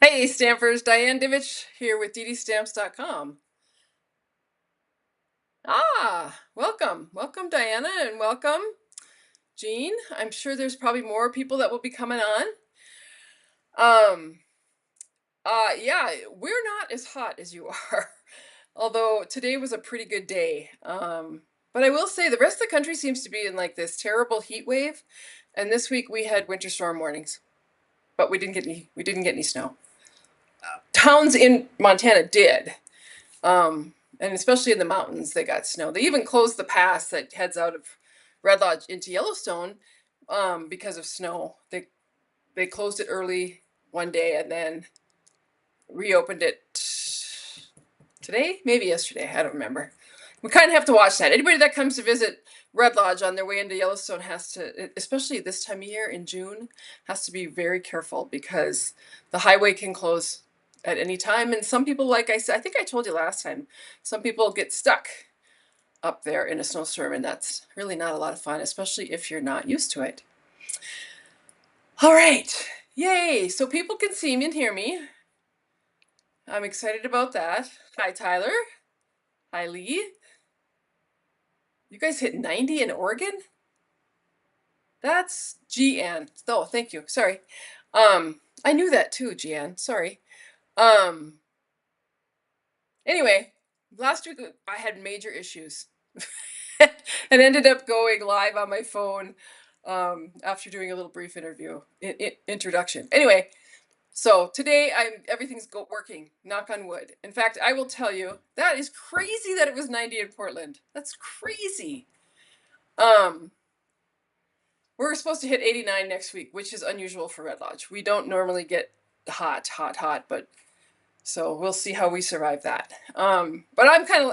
Hey, Stampers, Diane Divich here with DDStamps.com. Welcome. Welcome, Diana, and welcome, Jean. I'm sure there's probably more people that will be coming on. Um, yeah, we're not as hot as you are, although today was a pretty good day. But I will say the rest of the country seems to be in like this terrible heat wave, and this week we had winter storm warnings, but we didn't get any snow. Towns in Montana did. And especially in the mountains, they got snow. They even closed the pass that heads out of Red Lodge into Yellowstone because of snow. They closed it early one day and then reopened it today, maybe yesterday. I don't remember. We kind of have to watch that. Anybody that comes to visit Red Lodge on their way into Yellowstone has to, especially this time of year in June, has to be very careful because the highway can close at any time. And some people, like I said, I think I told you last time, some people get stuck up there in a snowstorm, and that's really not a lot of fun, especially if you're not used to it. All right. Yay. So people can see me and hear me. I'm excited about that. Hi, Tyler. Hi, Lee. You guys hit 90 in Oregon? That's GN. Oh, thank you. Sorry. I knew that too, GN. Sorry. Um, anyway, last week I had major issues and ended up going live on my phone after doing a little brief introduction. Anyway, so today everything's working. Knock on wood. In fact, I will tell you that is crazy that it was 90 in Portland. That's crazy. Um, We're supposed to hit 89 next week, which is unusual for Red Lodge. We don't normally get hot, but so we'll see how we survive that. But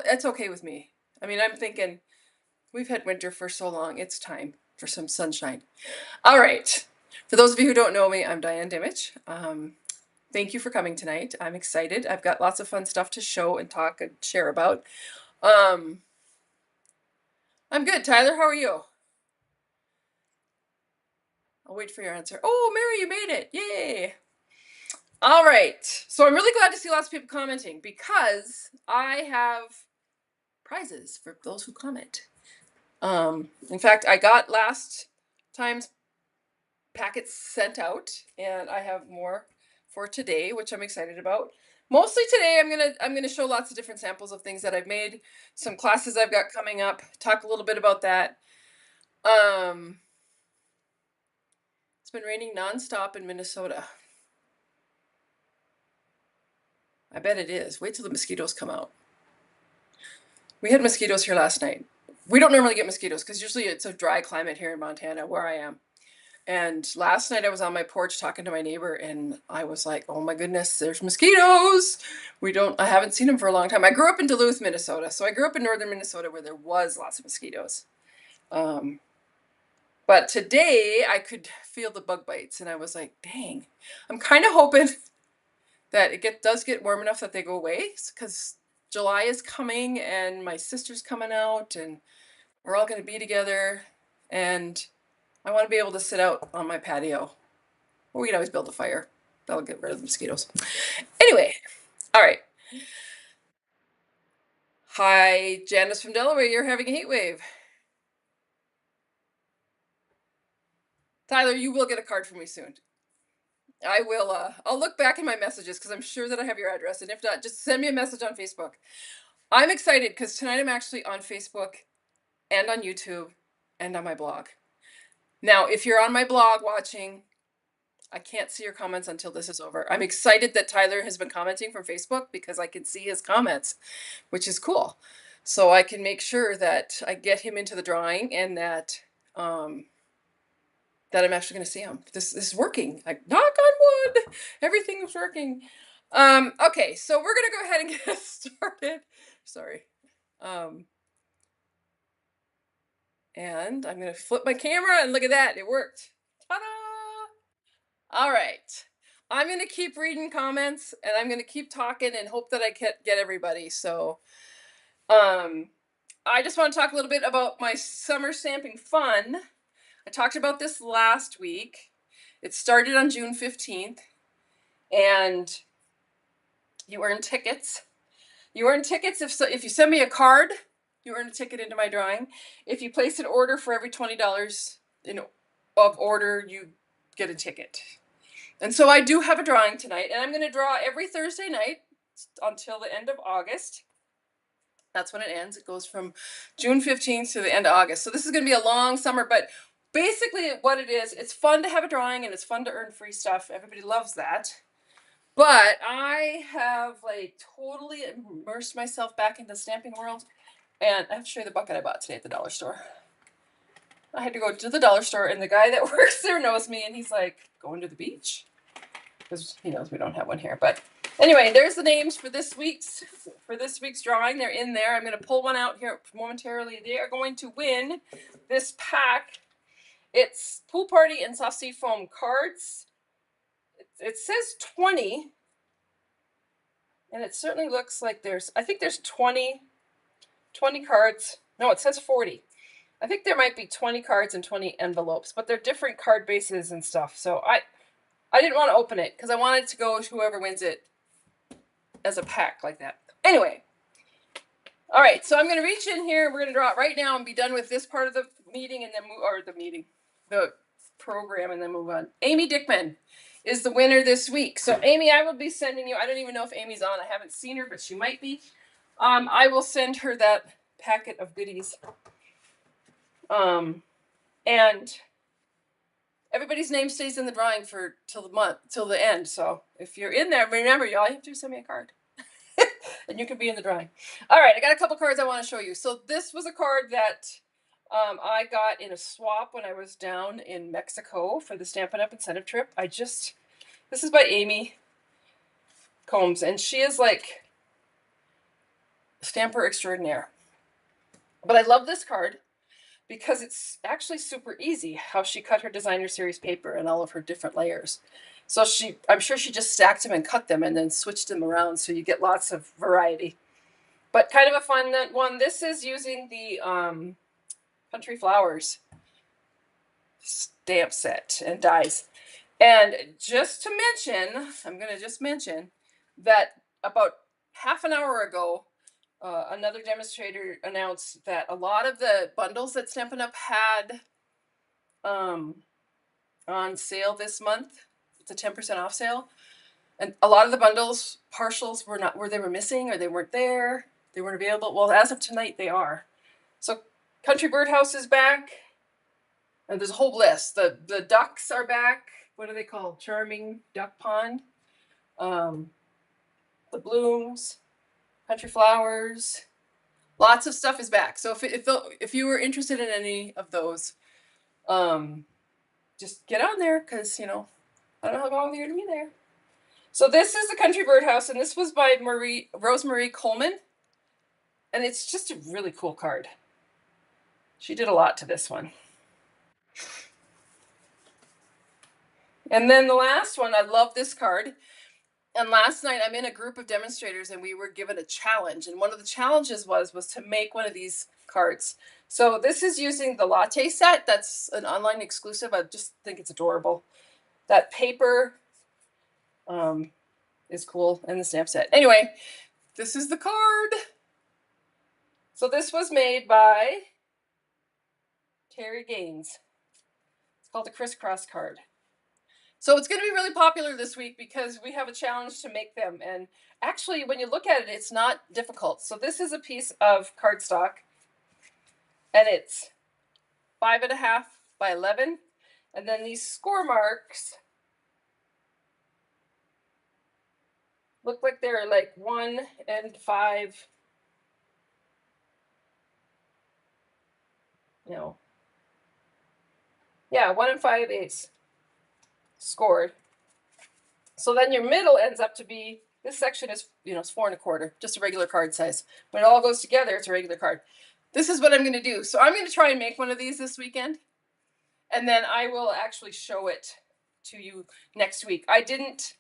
it's okay with me. I mean, I'm thinking we've had winter for so long, it's time for some sunshine. All right. For those of you who don't know me, I'm Diane Dimich. Thank you for coming tonight. I'm excited. I've got lots of fun stuff to show and talk and share about. I'm good. Tyler, how are you? I'll wait for your answer. Oh, Mary, you made it. Yay. All right. So I'm really glad to see lots of people commenting because I have prizes for those who comment. In fact, I got last time's packets sent out, and I have more for today, which I'm excited about. Mostly today, I'm gonna show lots of different samples of things that I've made, some classes I've got coming up, talk a little bit about that. It's been raining nonstop in Minnesota. I bet it is. Wait till the mosquitoes come out. We had mosquitoes here last night. We don't normally get mosquitoes because usually it's a dry climate here in Montana where I am. And last night I was on my porch talking to my neighbor and I was like, oh my goodness, there's mosquitoes. I haven't seen them for a long time. I grew up in Duluth, Minnesota. So I grew up in northern Minnesota where there was lots of mosquitoes. But today I could feel the bug bites and I was like, dang, I'm kind of hoping that it does get warm enough that they go away because July is coming and my sister's coming out and we're all going to be together and I want to be able to sit out on my patio. Or we can always build a fire. That'll get rid of the mosquitoes. Anyway, all right. Hi, Janice from Delaware. You're having a heat wave. Tyler, you will get a card from me soon. I will, I'll look back in my messages because I'm sure that I have your address. And if not, just send me a message on Facebook. I'm excited because tonight I'm actually on Facebook and on YouTube and on my blog. Now, if you're on my blog watching, I can't see your comments until this is over. I'm excited that Tyler has been commenting from Facebook because I can see his comments, which is cool. So I can make sure that I get him into the drawing and that that I'm actually going to see him. This is working. Knock on wood. Everything's working. Okay, so we're going to go ahead and get started. Sorry. And I'm going to flip my camera and look at that. It worked. Ta-da! All right. I'm going to keep reading comments and I'm going to keep talking and hope that I can get everybody. So, I just want to talk a little bit about my summer stamping fun. I talked about this last week. It started on June 15th and you earn tickets. You earn tickets if you send me a card, you earn a ticket into my drawing. If you place an order for every $20 of order, you get a ticket. And so I do have a drawing tonight, and I'm going to draw every Thursday night until the end of August. That's when it ends. It goes from June 15th to the end of August. So this is going to be a long summer, but basically what it is, it's fun to have a drawing and it's fun to earn free stuff. Everybody loves that. But I have like totally immersed myself back into the stamping world. And I have to show you the bucket I bought today at the dollar store. I had to go to the dollar store, and the guy that works there knows me, and he's like, going to the beach? Because he knows we don't have one here. But anyway, there's the names for this week's drawing. They're in there. I'm going to pull one out here momentarily. They are going to win this pack. It's Pool Party and Soft Sea Foam cards. It says 20, and it certainly looks like I think there's 20 cards. No, it says 40. I think there might be 20 cards and 20 envelopes, but they're different card bases and stuff. So I didn't want to open it because I wanted to go to whoever wins it as a pack like that. Anyway, all right, so I'm going to reach in here. We're going to draw it right now and be done with this part of the meeting, and then the program, and then move on. Amy Dickman is the winner this week. So Amy, I will be sending you, I don't even know if Amy's on. I haven't seen her, but she might be. I will send her that packet of goodies. And everybody's name stays in the drawing till the end. So if you're in there, remember, all you have to do is send me a card. And you can be in the drawing. All right, I got a couple cards I want to show you. So this was a card that I got in a swap when I was down in Mexico for the Stampin' Up! Incentive trip. This is by Amy Combs, and she is like stamper extraordinaire. But I love this card because it's actually super easy how she cut her designer series paper and all of her different layers. So I'm sure she just stacked them and cut them and then switched them around so you get lots of variety. But kind of a fun one. This is using the Country Flowers stamp set and dies. And just to mention, I'm going to just mention that about half an hour ago, another demonstrator announced that a lot of the bundles that Stampin' Up! Had on sale this month, it's a 10% off sale, and a lot of the bundles, partials, they were missing or they weren't there, they weren't available. Well, as of tonight, they are. So Country Birdhouse is back, and there's a whole list. The ducks are back. What are they called? Charming Duck Pond. The blooms, Country Flowers. Lots of stuff is back. So if you were interested in any of those, just get on there because, I don't know how long you're going to be there. So this is the Country Birdhouse, and this was by Rosemarie Coleman. And it's just a really cool card. She did a lot to this one. And then the last one, I love this card. And last night I'm in a group of demonstrators and we were given a challenge. And one of the challenges was to make one of these cards. So this is using the latte set. That's an online exclusive. I just think it's adorable. That paper is cool, and the stamp set. Anyway, this is the card. So this was made by Terry Gaines. It's called the Crisscross card. So it's going to be really popular this week because we have a challenge to make them. And actually, when you look at it, it's not difficult. So this is a piece of cardstock, and it's 5.5 by 11. And then these score marks look like they're like 1 and 5. Yeah, 1 and 5/8 scored. So then your middle ends up to be, this section is, it's 4 1/4, just a regular card size. When it all goes together, it's a regular card. This is what I'm going to do. So I'm going to try and make one of these this weekend, and then I will actually show it to you next week. I didn't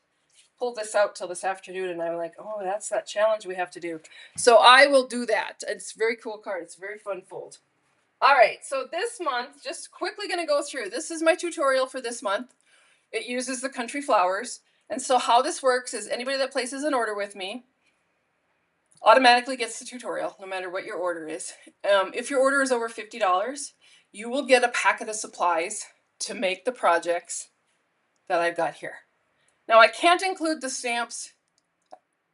pull this out till this afternoon, and I'm like, oh, that's that challenge we have to do. So I will do that. It's a very cool card. It's a very fun fold. All right, so this month, just quickly going to go through. This is my tutorial for this month. It uses the Country Flowers. And so how this works is anybody that places an order with me automatically gets the tutorial, no matter what your order is. If your order is over $50, you will get a packet of supplies to make the projects that I've got here. Now, I can't include the stamps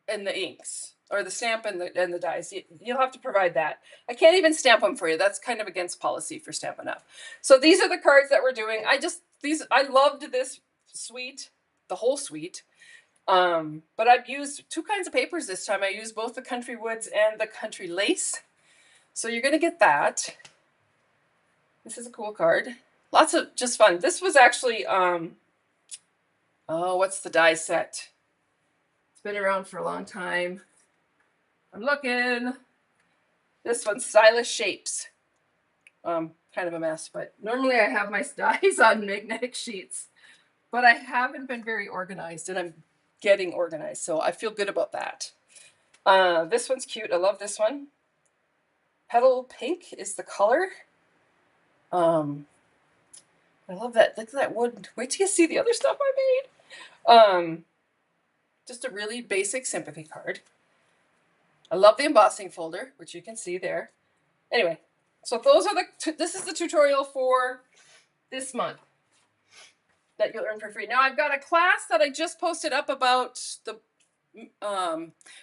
and the inks, or the stamp and the dies. You'll have to provide that. I can't even stamp them for you. That's kind of against policy for Stampin' Up. So these are the cards that we're doing. I loved this suite, the whole suite. But I've used two kinds of papers this time. I used both the Country Woods and the Country Lace. So you're gonna get that. This is a cool card. Lots of just fun. This was actually, oh, what's the die set? It's been around for a long time. I'm looking. This one's Stylish Shapes. Kind of a mess, but normally I have my dies on magnetic sheets, but I haven't been very organized, and I'm getting organized, so I feel good about that. This one's cute. I love this one. Petal Pink is the color. I love that. Look at that wood. Wait till you see the other stuff I made. Just a really basic sympathy card. I love the embossing folder, which you can see there. Anyway, so those are this is the tutorial for this month that you'll earn for free. Now I've got a class that I just posted up about the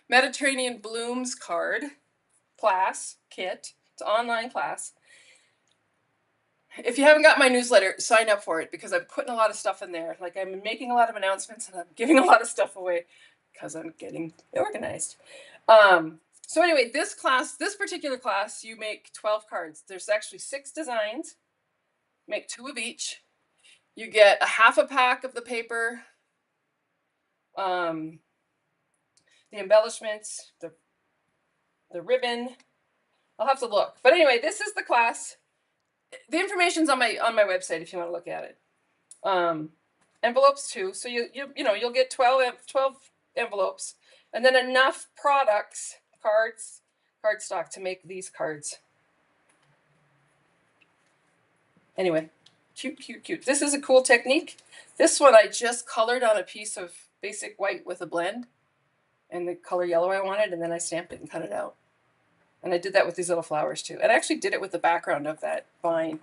Mediterranean Blooms card class kit. It's an online class. If you haven't got my newsletter, sign up for it, because I'm putting a lot of stuff in there. Like, I'm making a lot of announcements and I'm giving a lot of stuff away because I'm getting organized. So anyway, this particular class, you make 12 cards. There's actually 6 designs. Make 2 of each. You get a half a pack of the paper, the embellishments, the ribbon. I'll have to look. But anyway, this is the class. The information's on my website if you want to look at it. Envelopes too. So you'll get 12 envelopes, and then enough products, cardstock to make these cards. Anyway, cute, cute, cute. This is a cool technique. This one I just colored on a piece of basic white with a blend and the color yellow I wanted, and then I stamped it and cut it out. And I did that with these little flowers too. And I actually did it with the background of that vine.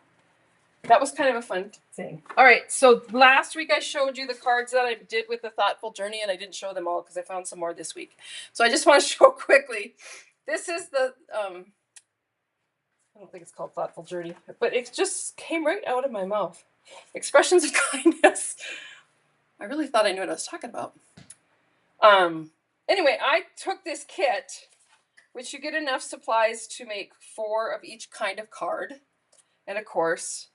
That was kind of a fun thing. All right, so last week I showed you the cards that I did with the Thoughtful Journey, and I didn't show them all because I found some more this week. So I just want to show quickly. This is the, I don't think it's called Thoughtful Journey, but it just came right out of my mouth. Expressions of kindness. I really thought I knew what I was talking about. Anyway, I took this kit, which you get enough supplies to make 4 of each kind of card. And of course,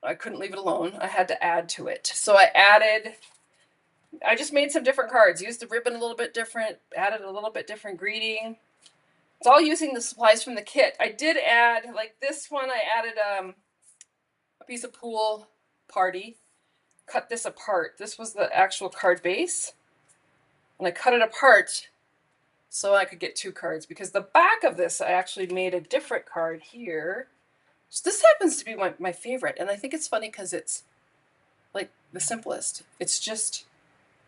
I couldn't leave it alone. I had to add to it. So I just made some different cards, used the ribbon a little bit different, added a little bit different greeting. It's all using the supplies from the kit. I did add, like this one, I added a piece of Pool Party, cut this apart. This was the actual card base. And I cut it apart so I could get 2 cards, because the back of this, I actually made a different card here. So this happens to be my favorite, and I think it's funny because it's like the simplest. It's just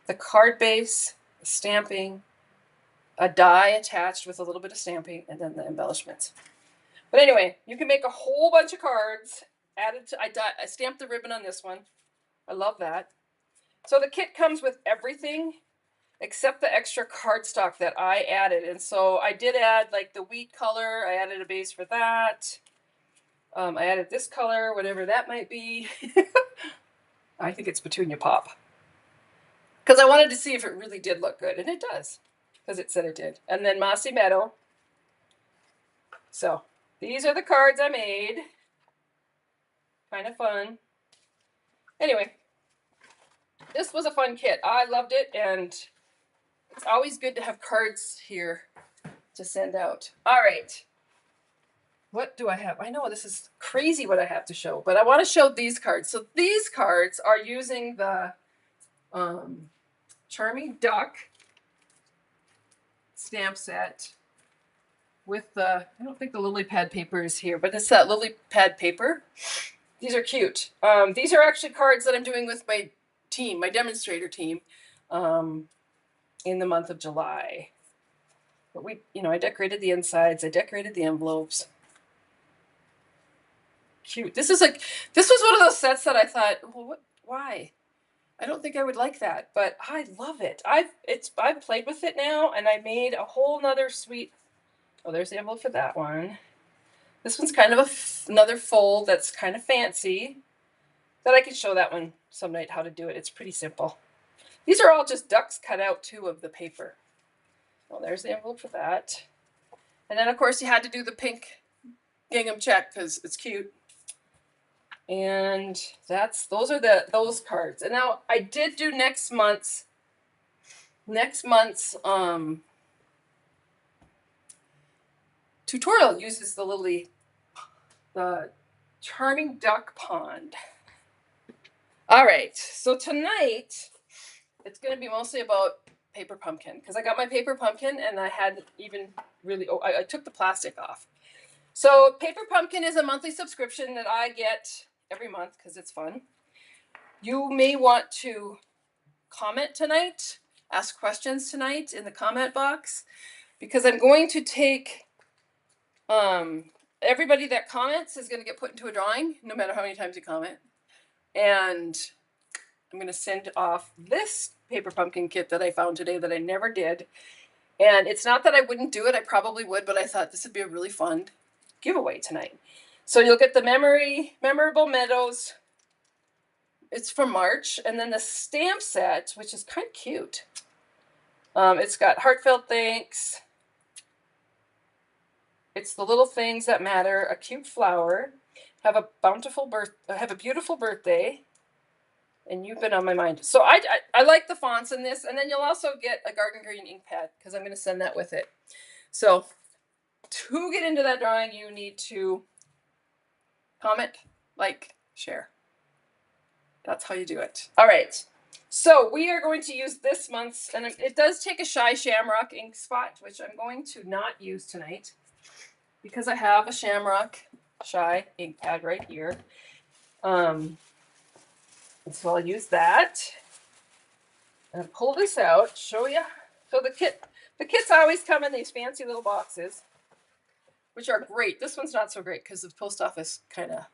the card base, the stamping, a die attached with a little bit of stamping, and then the embellishments. But anyway, you can make a whole bunch of cards. I stamped the ribbon on this one. I love that. So the kit comes with everything except the extra cardstock that I added. And so I did add like the wheat color. I added a base for that. I added this color, whatever that might be. I think it's Petunia Pop. Because I wanted to see if it really did look good. And it does. Because it said it did. And then Mossy Meadow. So these are the cards I made. Kind of fun. Anyway, this was a fun kit. I loved it, and it's always good to have cards here to send out. All right. What do I have? I know this is crazy what I have to show, but I want to show these cards. So these cards are using the Charming Duck stamp set with the, I don't think the lily pad paper is here, but it's that lily pad paper. These are cute. These are actually cards that I'm doing with my team, my demonstrator team, in the month of July. But I decorated the insides. I decorated the envelopes. Cute. This was one of those sets that I thought, well, why? I don't think I would like that, but I love it. I've played with it now, and I made a whole nother sweet. Oh, there's the envelope for that one. This one's kind of another fold that's kind of fancy. That I can show that one some night how to do it. It's pretty simple. These are all just ducks cut out too of the paper. Well, there's the envelope for that. And then of course you had to do the pink gingham check because it's cute. And those are those cards. And now I did do next month's tutorial uses the Charming Duck Pond. All right, so tonight it's going to be mostly about paper pumpkin because I got my paper pumpkin and I had even really, I took the plastic off. So paper pumpkin is a monthly subscription that I get every month because it's fun. You may want to comment tonight, ask questions tonight in the comment box because I'm going to take, everybody that comments is going to get put into a drawing no matter how many times you comment. And I'm going to send off this paper pumpkin kit that I found today that I never did. And it's not that I wouldn't do it. I probably would, but I thought this would be a really fun giveaway tonight. So you'll get the Memorable Meadows. It's from March. And then the stamp set, which is kind of cute. It's got heartfelt thanks. It's the little things that matter. A cute flower. Have a beautiful birthday. And you've been on my mind. So I like the fonts in this. And then you'll also get a garden green ink pad because I'm going to send that with it. So to get into that drawing, you need to comment, like, share. That's how you do it. All right. So we are going to use this month's, and it does take a Shy Shamrock ink spot, which I'm going to not use tonight because I have a Shamrock Shy ink pad right here. So I'll use that and pull this out, show you. So the kits always come in these fancy little boxes, which are great. This one's not so great because the post office kind of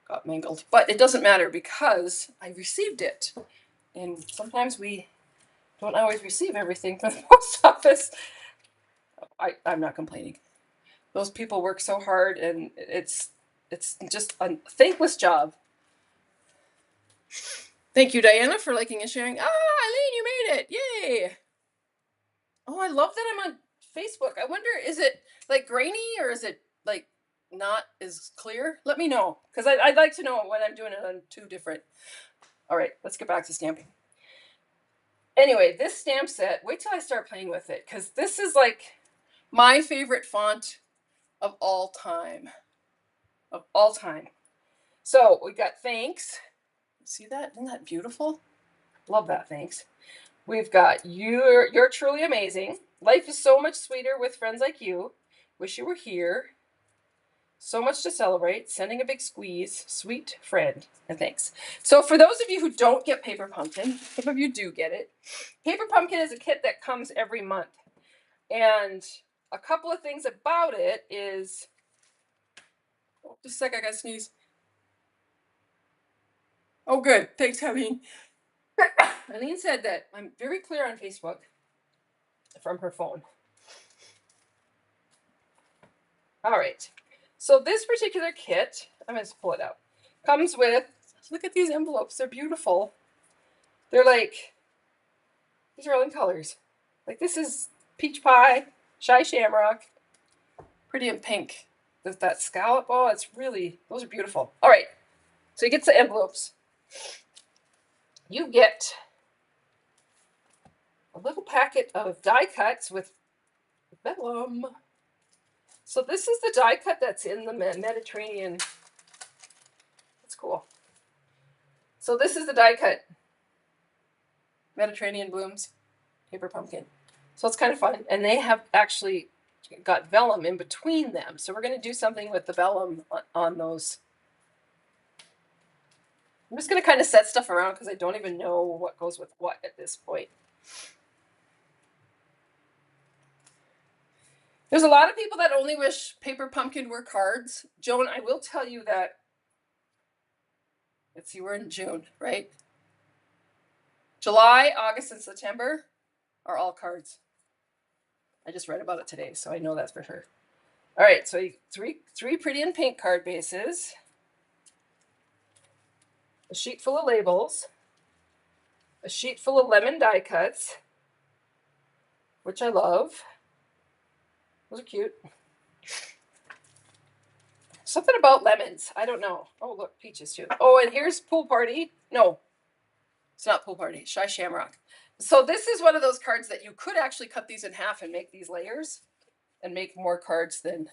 got mangled, but it doesn't matter because I received it. And sometimes we don't always receive everything from the post office. I'm not complaining. Those people work so hard, and it's just a thankless job. Thank you, Diana, for liking and sharing. Ah, Eileen, you made it. Yay. Oh, I love that I'm on Facebook. I wonder, is it like grainy or is it like not as clear? Let me know because I'd like to know when I'm doing it on two different. All right, let's get back to stamping. Anyway, this stamp set, wait till I start playing with it because this is like my favorite font of all time. Of all time. So we got thanks. See that? Isn't that beautiful? Love that, thanks. We've got you're truly amazing. Life is so much sweeter with friends like you. Wish you were here. So much to celebrate. Sending a big squeeze. Sweet friend. And thanks. So for those of you who don't get Paper Pumpkin, some of you do get it. Paper Pumpkin is a kit that comes every month. And a couple of things about it is... Oh, just a sec, I gotta sneeze. Oh, good. Thanks, Eileen. Eileen said that I'm very clear on Facebook from her phone. All right. So this particular kit, I'm going to pull it out, comes with, look at these envelopes. They're beautiful. They're like, these are all in colors. Like this is Peach Pie, Shy Shamrock, pretty in pink. With that scallop, oh, it's really, those are beautiful. All right. So you get the envelopes. You get a little packet of die cuts with vellum. So this is the die cut that's in the Mediterranean. That's cool. So this is the die cut Mediterranean Blooms Paper Pumpkin. So it's kind of fun. And they have actually got vellum in between them. So we're going to do something with the vellum on those. I'm just going to kind of set stuff around because I don't even know what goes with what at this point. There's a lot of people that only wish paper pumpkin were cards. Joan, I will tell you that, let's see, we're in June, right? July, August, and September are all cards. I just read about it today, so I know that's for sure. All right, so three pretty in pink card bases, a sheet full of labels, a sheet full of lemon die cuts, which I love. Those are cute. Something about lemons. I don't know. Oh, look, peaches too. Oh, and here's Pool Party. No, it's not Pool Party. Shy Shamrock. So this is one of those cards that you could actually cut these in half and make these layers and make more cards than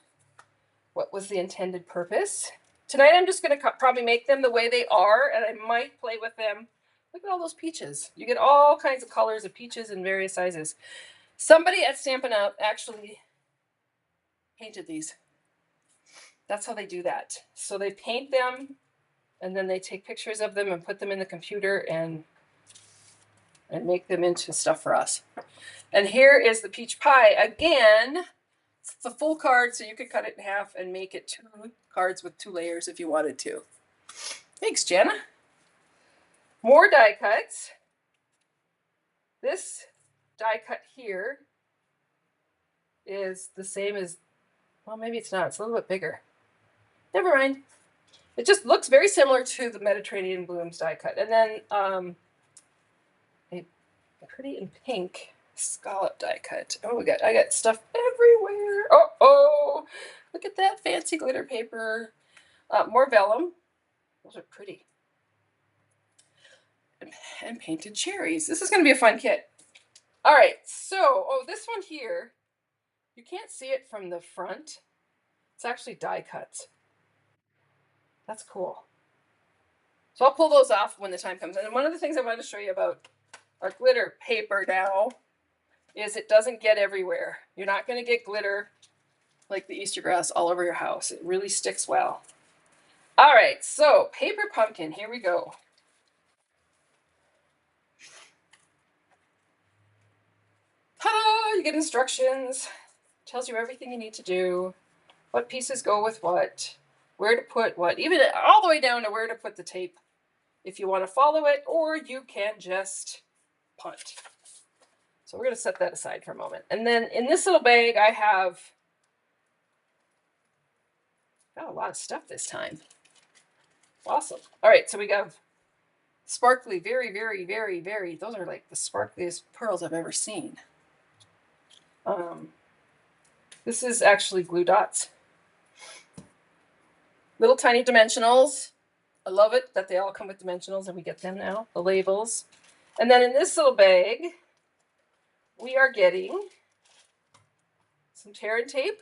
what was the intended purpose. Tonight I'm just going to probably make them the way they are, and I might play with them. Look at all those peaches. You get all kinds of colors of peaches in various sizes. Somebody at Stampin' Up! Actually painted these. That's how they do that. So they paint them, and then they take pictures of them and put them in the computer and make them into stuff for us. And here is the peach pie. Again, it's a full card, so you could cut it in half and make it 2 cards with 2 layers if you wanted to. Thanks, Jana. More die cuts. This die cut here is the same as, well, maybe it's not. It's a little bit bigger. Never mind. It just looks very similar to the Mediterranean Blooms die cut. And then a pretty in pink scallop die cut. Oh, I got stuff everywhere. Oh, look at that fancy glitter paper. More vellum. Those are pretty. And painted cherries. This is going to be a fun kit. All right, so, this one here, you can't see it from the front. It's actually die cuts. That's cool. So I'll pull those off when the time comes. And one of the things I wanted to show you about our glitter paper now is it doesn't get everywhere. You're not going to get glitter like the Easter grass all over your house. It really sticks well. All right, so paper pumpkin, here we go. Ta-da! You get instructions. Tells you everything you need to do, what pieces go with what, where to put what, even all the way down to where to put the tape if you want to follow it, or you can just punt. So we're going to set that aside for a moment. And then in this little bag, I have got a lot of stuff this time. Awesome. All right, so we got sparkly, very, very, very, very, those are like the sparkliest pearls I've ever seen. This is actually glue dots. Little tiny dimensionals. I love it that they all come with dimensionals and we get them now, the labels. And then in this little bag, we are getting some tear and tape.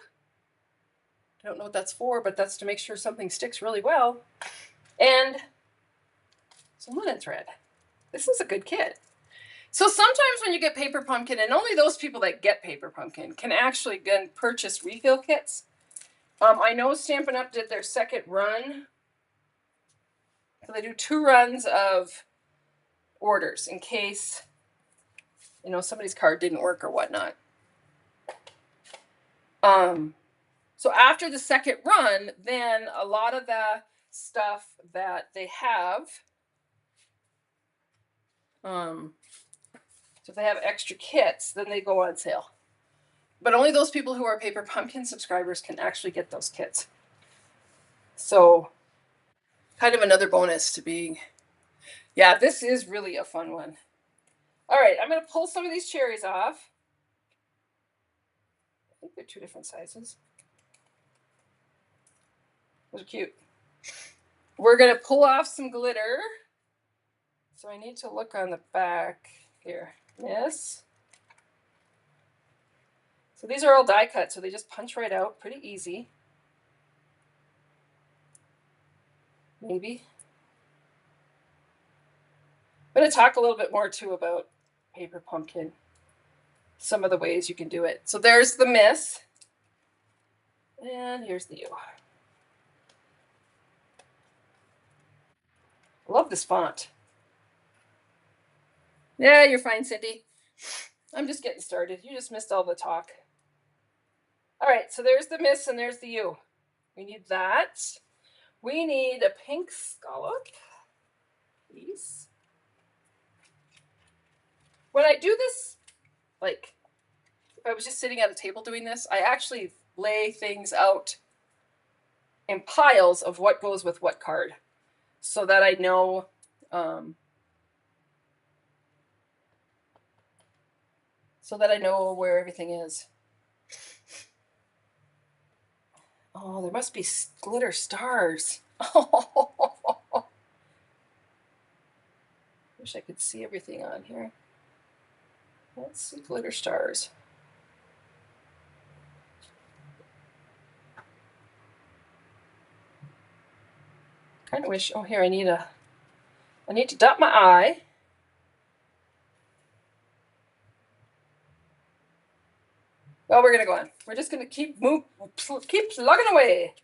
I don't know what that's for, but that's to make sure something sticks really well. And some linen thread. This is a good kit. So sometimes when you get paper pumpkin, and only those people that get paper pumpkin can actually then purchase refill kits. I know Stampin' Up! Did their second run. So they do 2 runs of orders in case, somebody's card didn't work or whatnot. So after the second run, then a lot of the stuff that they have, so if they have extra kits, then they go on sale. But only those people who are Paper Pumpkin subscribers can actually get those kits. So kind of another bonus to being, yeah, this is really a fun one. All right, I'm going to pull some of these cherries off. I think they're 2 different sizes. Those are cute. We're going to pull off some glitter. So I need to look on the back here. Yes. So these are all die cut, so they just punch right out. Pretty easy. Maybe. I'm going to talk a little bit more too about paper pumpkin. Some of the ways you can do it. So there's the miss. And here's the U. I love this font. Yeah, you're fine, Cindy. I'm just getting started. You just missed all the talk. All right, so there's the miss and there's the U. We need that. We need a pink scallop piece. When I do this, like, if I was just sitting at a table doing this, I actually lay things out in piles of what goes with what card so that I know where everything is. Oh, there must be glitter stars. Oh, wish I could see everything on here. Let's see glitter stars. Kind of wish. Oh, here I need to dot my I. Well, we're gonna go on. We're just gonna keep plugging away.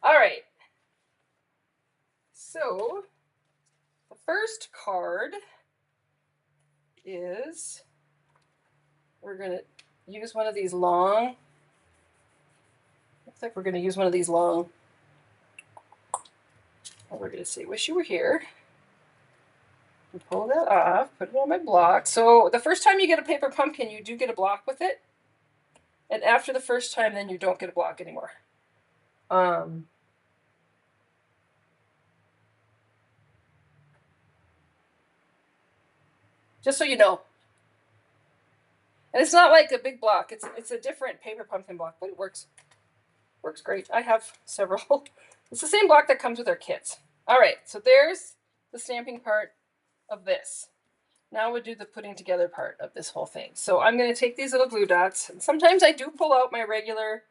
All right. So the first card is, we're gonna use one of these long. Looks like we're gonna use one of these long. And we're gonna say, "Wish you were here." And pull that off. Put it on my block. So the first time you get a paper pumpkin, you do get a block with it. And after the first time, then you don't get a block anymore. Just so you know. And it's not like a big block. It's a different paper pumpkin block, but it works great. I have several. It's the same block that comes with our kits. All right, so there's the stamping part of this. Now we'll do the putting together part of this whole thing. So I'm going to take these little glue dots. And sometimes I do pull out my regular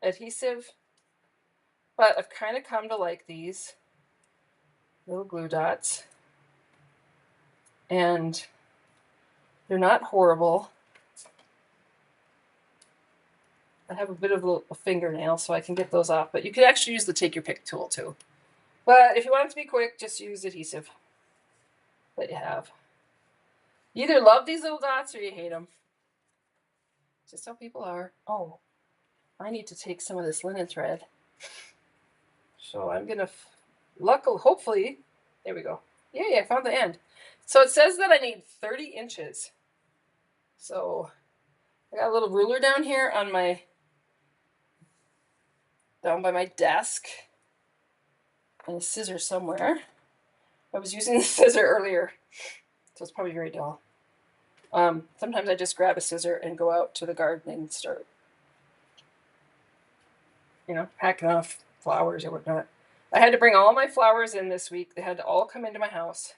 adhesive, but I've kind of come to like these little glue dots. And they're not horrible. I have a bit of a fingernail, so I can get those off. But you could actually use the take your pick tool too. But if you want it to be quick, just use adhesive that you have. You either love these little dots or you hate them. Just how people are. Oh, I need to take some of this linen thread. So I'm going to, hopefully, there we go. Yay, I found the end. So it says that I need 30 inches. So I got a little ruler down here on down by my desk. And a scissor somewhere. I was using the scissor earlier, so it's probably very dull. Sometimes I just grab a scissor and go out to the garden and start, packing off flowers or whatnot. I had to bring all my flowers in this week. They had to all come into my house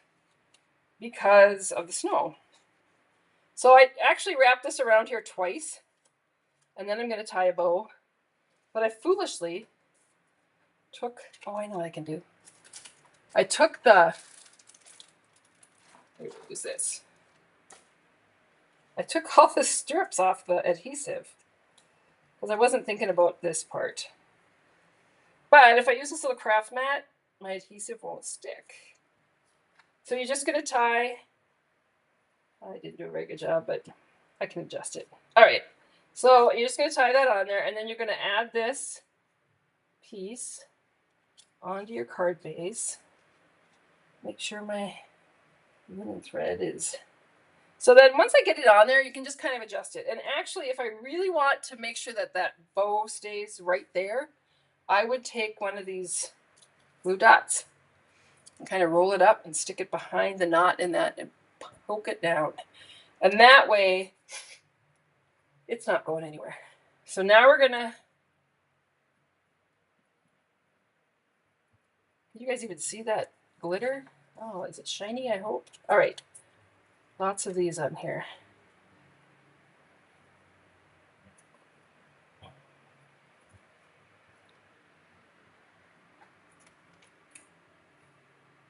because of the snow. So I actually wrapped this around here twice, and then I'm going to tie a bow. But I foolishly took, I know what I can do. I took the, here, we'll use this. I took all the strips off the adhesive because I wasn't thinking about this part. But if I use this little craft mat, my adhesive won't stick. So you're just going to tie. I didn't do a very good job, but I can adjust it. All right. So you're just going to tie that on there, and then you're going to add this piece onto your card base. Make sure my linen thread is. So then once I get it on there, you can just kind of adjust it. And actually, if I really want to make sure that that bow stays right there, I would take one of these glue dots and kind of roll it up and stick it behind the knot in that and poke it down. And that way, it's not going anywhere. So now we're going to, can you guys even see that glitter? Oh, is it shiny? I hope. All right. Lots of these on here.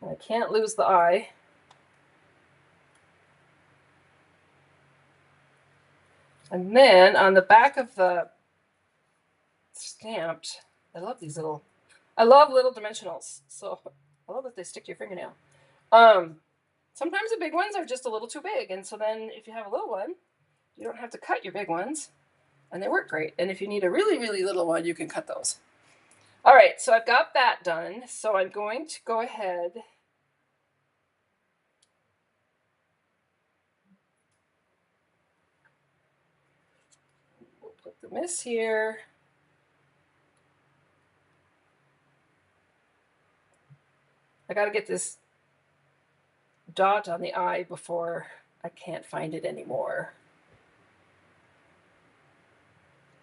I can't lose the eye. And then on the back of the stamped, I love these little, I love little dimensionals. So I love that they stick to your fingernail. Sometimes the big ones are just a little too big, and so then if you have a little one, you don't have to cut your big ones, and they work great. And if you need a really, really little one, you can cut those. All right, so I've got that done. So I'm going to go ahead. We'll put the miss here. I got to get this dot on the eye before I can't find it anymore.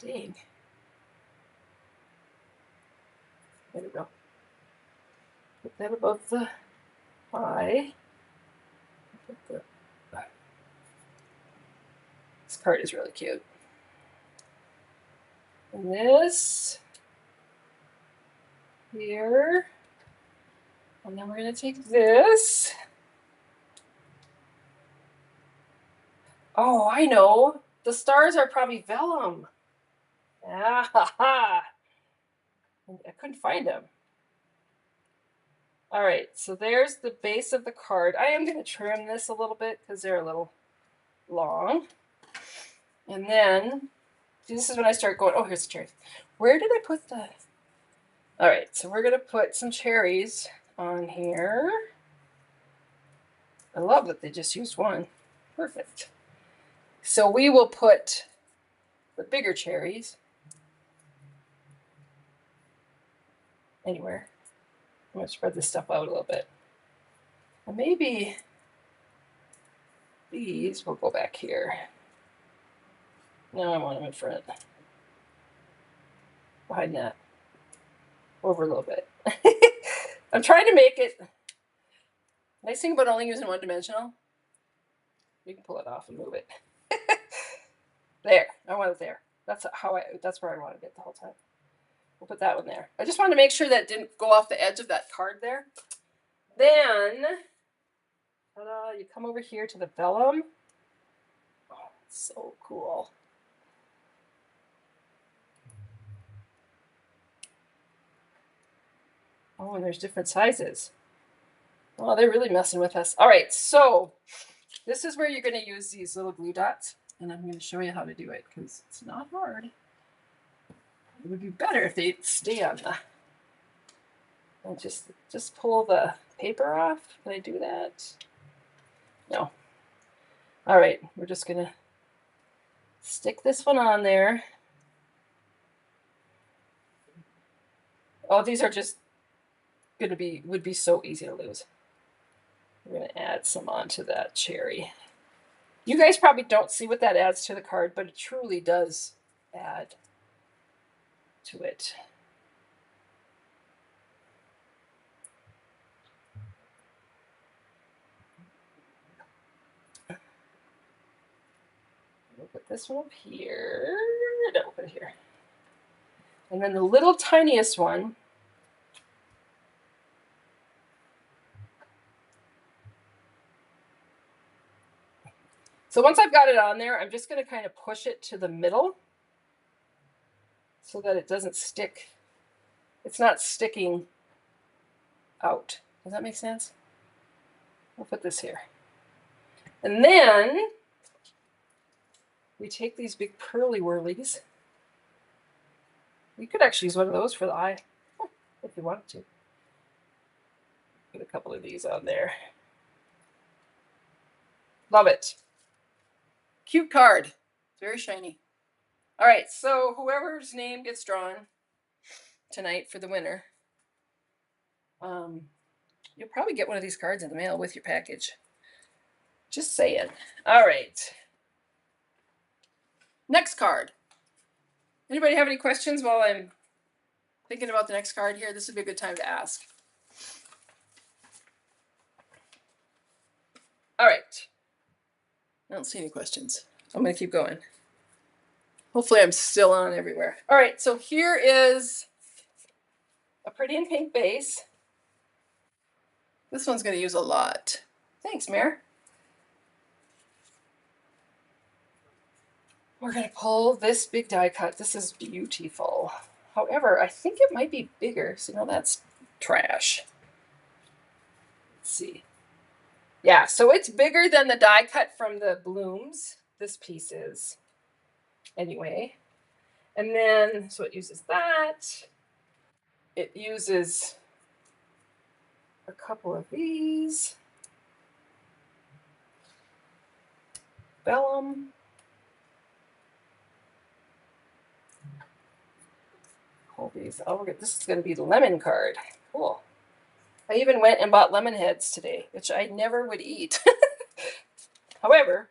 Dang. There we go. Put that above the eye. This card is really cute. And this here. And then we're going to take this. Oh, I know. The stars are probably vellum. Ah, ha, ha. I couldn't find them. All right, so there's the base of the card. I am going to trim this a little bit because they're a little long. And then, this is when I start going, oh, here's the cherries. Where did I put the... All right, so we're going to put some cherries on here. I love that they just used one. Perfect. So we will put the bigger cherries anywhere. I'm going to spread this stuff out a little bit. And maybe these will go back here. No, I want them in front. Behind that. Over a little bit. I'm trying to make it... Nice thing about only using one-dimensional, you can pull it off and move it. There. I want it there. That's where I wanted it the whole time. We'll put that one there. I just wanted to make sure that it didn't go off the edge of that card there. Then, you come over here to the vellum. Oh, it's so cool. Oh, and there's different sizes. Oh, they're really messing with us. All right, so this is where you're going to use these little glue dots, and I'm going to show you how to do it because it's not hard. It would be better if they'd stay on the... And just pull the paper off. Can I do that? No. All right, we're just going to stick this one on there. Oh, these are just going to be, would be so easy to lose. We're going to add some onto that cherry. You guys probably don't see what that adds to the card, but it truly does add to it. We'll put this one up here. No, we'll put it here. And then the little tiniest one, so once I've got it on there, I'm just going to kind of push it to the middle so that it doesn't stick. It's not sticking out. Does that make sense? I'll put this here. And then we take these big pearly whirlies. You could actually use one of those for the eye if you wanted to. Put a couple of these on there. Love it. Cute card. Very shiny. All right, so whoever's name gets drawn tonight for the winner, you'll probably get one of these cards in the mail with your package. Just saying. All right. Next card. Anybody have any questions while I'm thinking about the next card here? This would be a good time to ask. All right. I don't see any questions. I'm going to keep going. Hopefully I'm still on everywhere. All right, so here is a pretty in pink base. This one's going to use a lot. Thanks, Mare. We're going to pull this big die cut. This is beautiful. However, I think it might be bigger. So, no, that's trash. Let's see. Yeah, so it's bigger than the die cut from the blooms. This piece is, anyway. And then, so it uses that. It uses a couple of these. Vellum. Hold these. Oh, this is going to be the lemon card. Cool. I even went and bought lemon heads today, which I never would eat. However,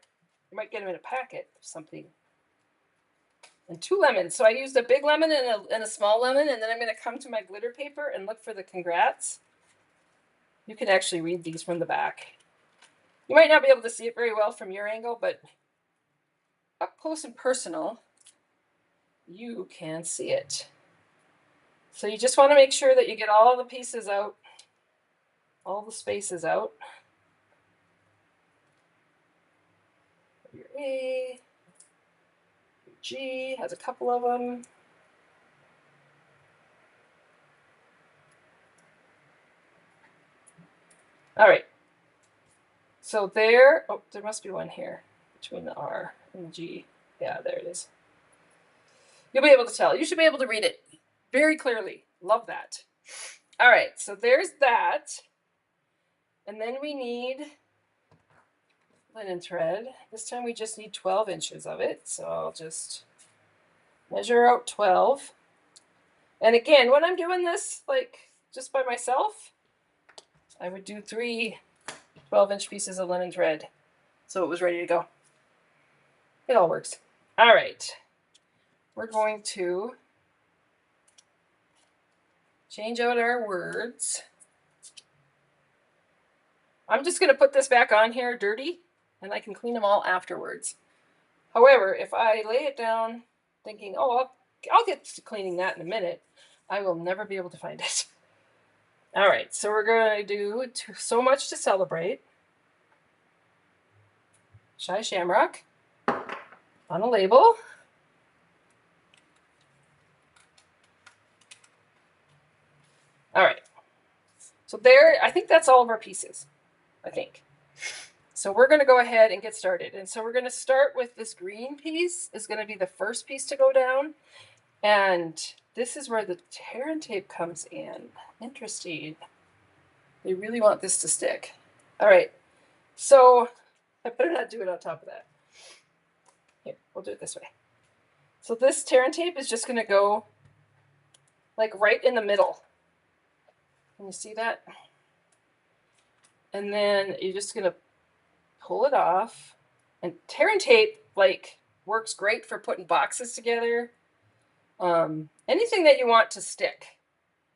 you might get them in a packet of something. And 2 lemons. So I used a big lemon and a small lemon, and then I'm going to come to my glitter paper and look for the congrats. You can actually read these from the back. You might not be able to see it very well from your angle, but up close and personal, you can see it. So you just want to make sure that you get all the pieces out, all the spaces out. Your A, your G has a couple of them. All right. So there, oh, there must be one here between the R and the G. Yeah, there it is. You'll be able to tell. You should be able to read it very clearly. Love that. All right, so there's that. And then we need linen thread. This time we just need 12 inches of it. So I'll just measure out 12. And again, when I'm doing this, like just by myself, I would do 3 12-inch pieces of linen thread. So it was ready to go. It all works. All right. We're going to change out our words. I'm just going to put this back on here dirty, and I can clean them all afterwards. However, if I lay it down thinking, oh, I'll get to cleaning that in a minute, I will never be able to find it. All right, so we're going to do So Much to Celebrate. Shy Shamrock on a label. All right. So there, I think that's all of our pieces, I think. So we're going to go ahead and get started. And so we're going to start with this green piece is going to be the first piece to go down. And this is where the tear and tape comes in. Interesting. They really want this to stick. All right. So I better not do it on top of that. Here, we'll do it this way. So this tear and tape is just going to go like right in the middle. Can you see that? And then you're just going to pull it off. And tear and tape like works great for putting boxes together. Anything that you want to stick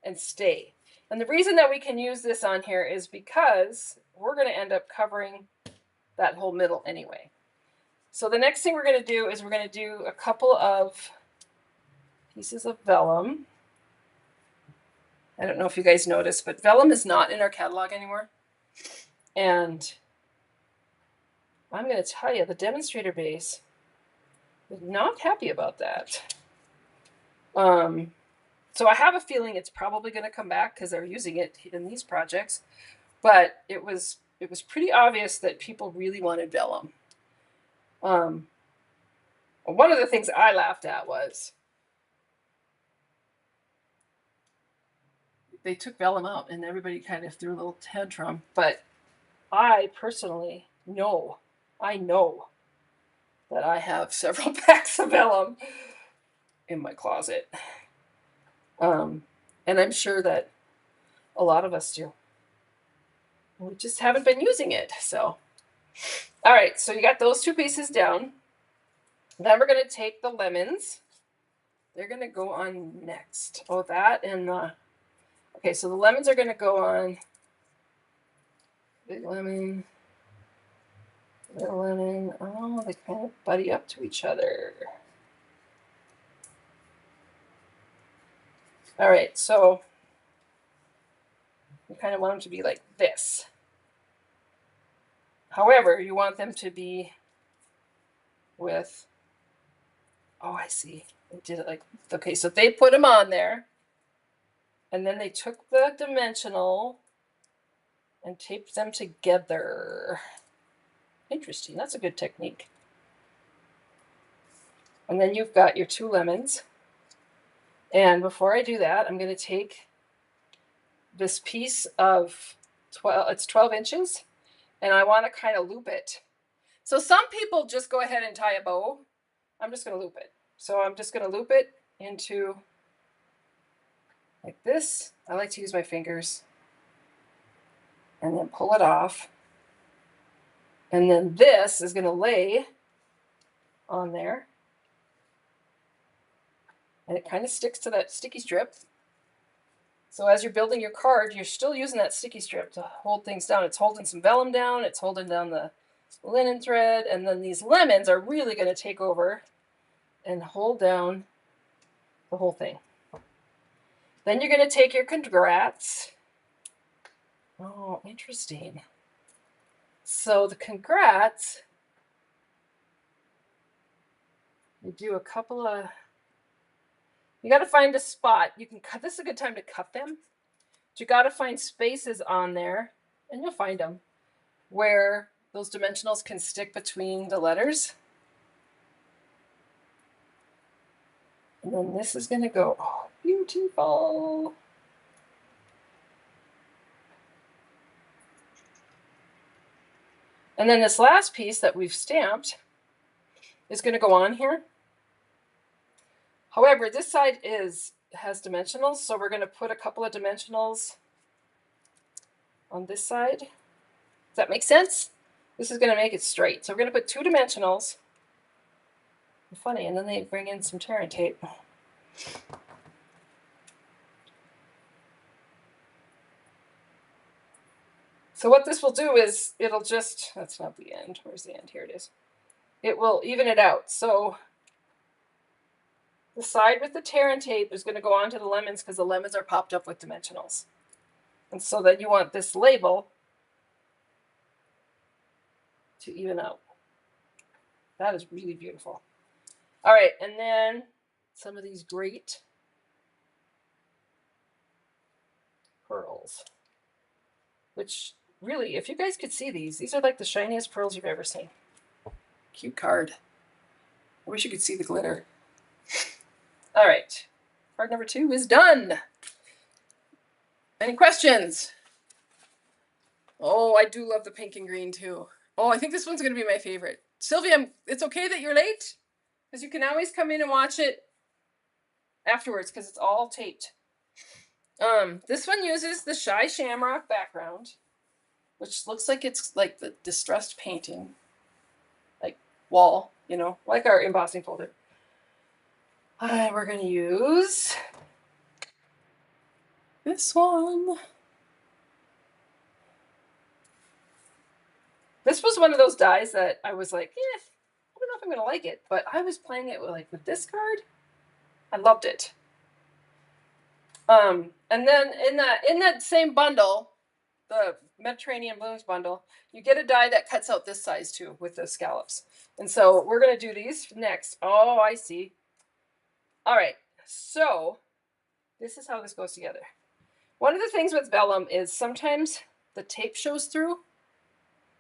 and stay. And the reason that we can use this on here is because we're going to end up covering that whole middle anyway. So the next thing we're going to do is we're going to do a couple of pieces of vellum. I don't know if you guys noticed, but vellum is not in our catalog anymore. And I'm going to tell you, the demonstrator base is not happy about that. So I have a feeling it's probably going to come back because they're using it in these projects. But it was pretty obvious that people really wanted vellum. One of the things I laughed at was they took vellum out and everybody kind of threw a little tantrum. But I personally know, I know that I have several packs of vellum in my closet. And I'm sure that a lot of us do. We just haven't been using it. So, all right, so you got those 2 pieces down. Then we're going to take the lemons. They're going to go on next. Oh, that and okay, so the lemons are going to go on. Big lemon, little lemon. Oh, they kind of buddy up to each other. All right, so you kind of want them to be like this. However, you want them to be with, oh, I see. They did it like, okay, so they put them on there. And then they took the dimensional and tape them together. Interesting, that's a good technique. And then you've got your 2 lemons. And before I do that, I'm going to take this piece of 12 inches, and I want to kind of loop it. So some people just go ahead and tie a bow. I'm just going to loop it. So I'm just going to loop it into like this. I like to use my fingers. And then pull it off. And then this is going to lay on there. And it kind of sticks to that sticky strip. So as you're building your card, you're still using that sticky strip to hold things down. It's holding some vellum down. It's holding down the linen thread. And then these lemons are really going to take over and hold down the whole thing. Then you're going to take your congrats. Oh, interesting. So the congrats, you do a couple of, you got to find a spot. You can cut, this is a good time to cut them. But you got to find spaces on there, and you'll find them, where those dimensionals can stick between the letters. And then this is going to go, oh, beautiful. And then this last piece that we've stamped is going to go on here. However, this side has dimensionals, so we're going to put a couple of dimensionals on this side. Does that make sense? This is going to make it straight. So we're going to put 2 dimensionals. Funny, and then they bring in some tear and tape. So what this will do is it'll just, that's not the end. Where's the end? Here it is. It will even it out. So the side with the tear and tape is going to go onto the lemons because the lemons are popped up with dimensionals. And so then you want this label to even out. That is really beautiful. All right, and then some of these great pearls, which really, if you guys could see these are like the shiniest pearls you've ever seen. Cute card. I wish you could see the glitter. All right, card number 2 is done. Any questions? Oh, I do love the pink and green too. Oh, I think this one's going to be my favorite. Sylvia, it's okay that you're late, because you can always come in and watch it afterwards because it's all taped. This one uses the Shy Shamrock background, which looks like it's like the distressed painting, like wall, you know, like our embossing folder. We're going to use this one. This was one of those dies that I was like, I don't know if I'm going to like it, but I was playing it with this card. I loved it. And then in that same bundle, the Mediterranean Blooms bundle, you get a die that cuts out this size too with the scallops. And so we're going to do these next. Oh, I see. All right. So this is how this goes together. One of the things with vellum is sometimes the tape shows through.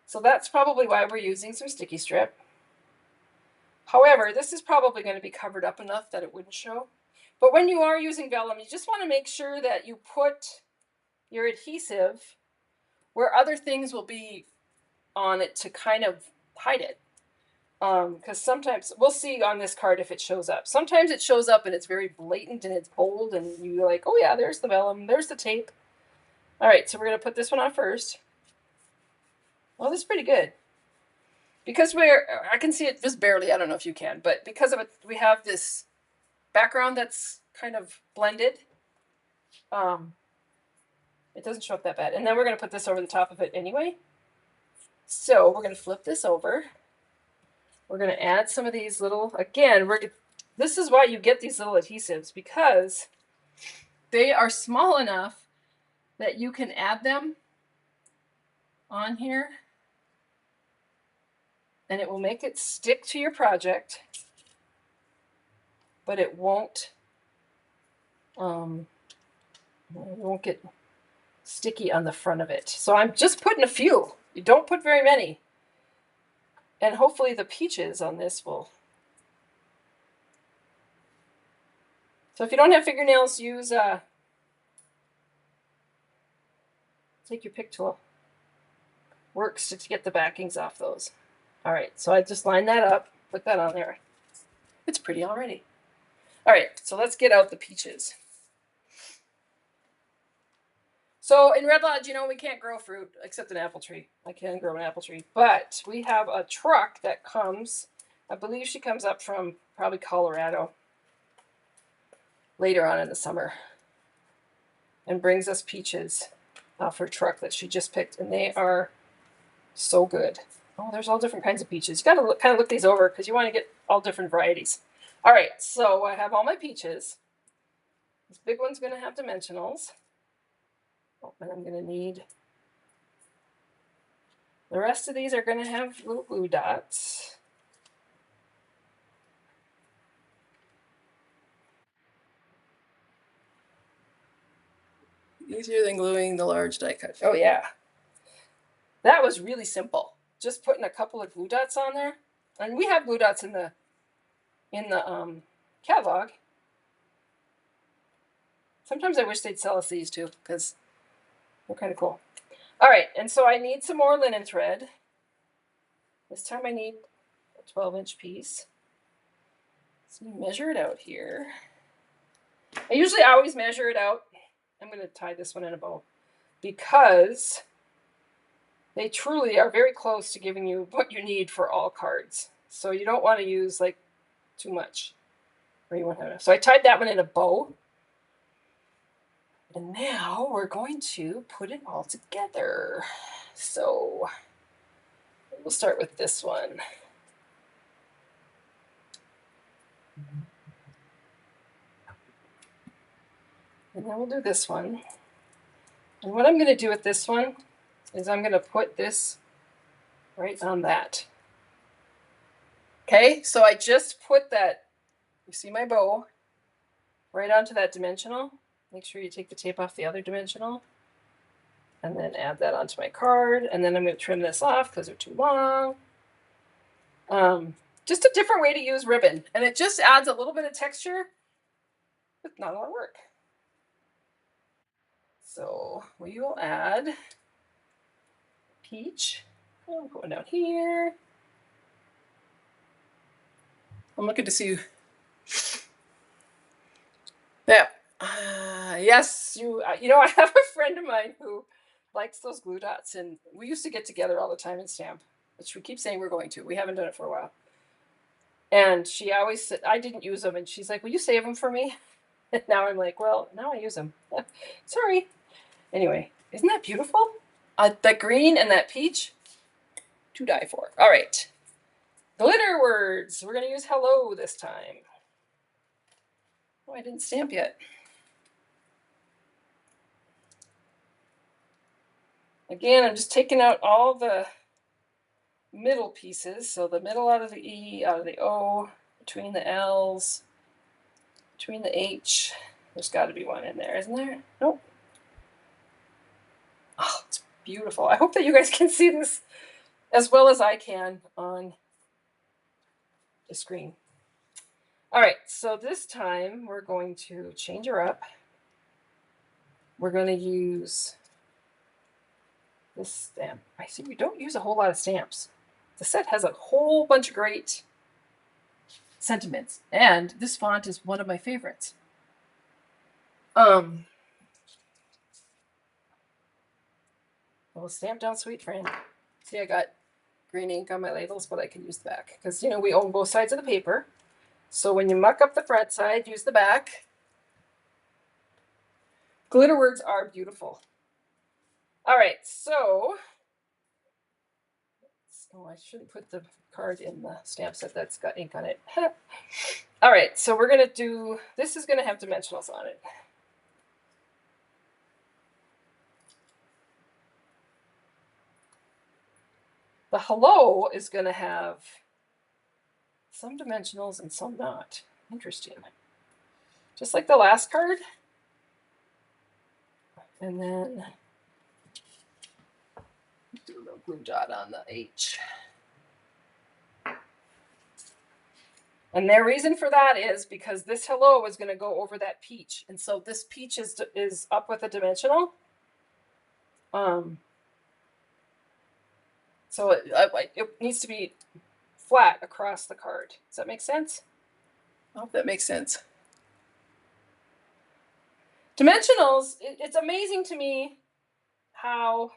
So that's probably why we're using some sticky strip. However, this is probably going to be covered up enough that it wouldn't show. But when you are using vellum, you just want to make sure that you put your adhesive where other things will be on it to kind of hide it. Because sometimes, we'll see on this card if it shows up. Sometimes it shows up and it's very blatant and it's bold and you're like, oh yeah, there's the vellum, there's the tape. All right, so we're going to put this one on first. Well, this is pretty good. Because I can see it just barely, I don't know if you can, but because of it, we have this background that's kind of blended. It doesn't show up that bad. And then we're going to put this over the top of it anyway. So we're going to flip this over. We're going to add some of these little, again, this is why you get these little adhesives, because they are small enough that you can add them on here and it will make it stick to your project, but it won't get sticky on the front of it. So I'm just putting a few. You don't put very many. And hopefully the peaches on this will. So if you don't have fingernails, use take your pick tool. Works to get the backings off those. All right, so I just line that up, put that on there. It's pretty already. All right, so let's get out the peaches. So in Red Lodge, you know, we can't grow fruit except an apple tree. I can grow an apple tree, but we have a truck that comes. I believe she comes up from probably Colorado later on in the summer and brings us peaches off her truck that she just picked, and they are so good. Oh, there's all different kinds of peaches. You got to kind of look these over because you want to get all different varieties. All right, so I have all my peaches. This big one's going to have dimensionals. Oh, and I'm going to need... The rest of these are going to have little glue dots. Easier than gluing the large die cut. Oh, yeah. That was really simple. Just putting a couple of glue dots on there. And we have glue dots in the catalog. Sometimes I wish they'd sell us these too, because they're kind of cool. All right, and so I need some more linen thread. This time I need a 12-inch piece. So you measure it out here. I usually always measure it out. I'm going to tie this one in a bow because they truly are very close to giving you what you need for all cards. So you don't want to use like too much. Or you won't have enough. So I tied that one in a bow. And now we're going to put it all together. So we'll start with this one. And then we'll do this one. And what I'm going to do with this one is I'm going to put this right on that. Okay, so I just put that, you see my bow, right onto that dimensional. Make sure you take the tape off the other dimensional. And then add that onto my card. And then I'm going to trim this off because they're too long. Just a different way to use ribbon. And it just adds a little bit of texture with not a lot of work. So we will add peach. I'm going down here. I'm looking to see. Yeah. Yes, you know, I have a friend of mine who likes those glue dots, and we used to get together all the time and stamp, which we keep saying we're going to. We haven't done it for a while. And she always said, I didn't use them, and she's like, will you save them for me? And now I'm like, well, now I use them. Sorry. Anyway, isn't that beautiful? That green and that peach, to die for. All right. Glitter words. We're going to use hello this time. Oh, I didn't stamp yet. Again, I'm just taking out all the middle pieces. So the middle out of the E, out of the O, between the L's, between the H. There's got to be one in there, isn't there? Nope. Oh, it's beautiful. I hope that you guys can see this as well as I can on the screen. All right, so this time we're going to change her up. We're going to use this stamp. I see we don't use a whole lot of stamps. The set has a whole bunch of great sentiments, and this font is one of my favorites. Well, stamp down, sweet friend. See, I got green ink on my labels, but I can use the back because, you know, we own both sides of the paper. So when you muck up the front side, use the back. Glitter words are beautiful. All right, so I shouldn't put the card in the stamp set that's got ink on it. All right, so we're going to do, this is going to have dimensionals on it. The hello is going to have some dimensionals and some not. Interesting. Just like the last card. And then Do a little glue dot on the H. And their reason for that is because this hello is going to go over that peach. And so this peach is up with a dimensional. So it needs to be flat across the card. Does that make sense? I hope that makes sense. Dimensionals, it's amazing to me how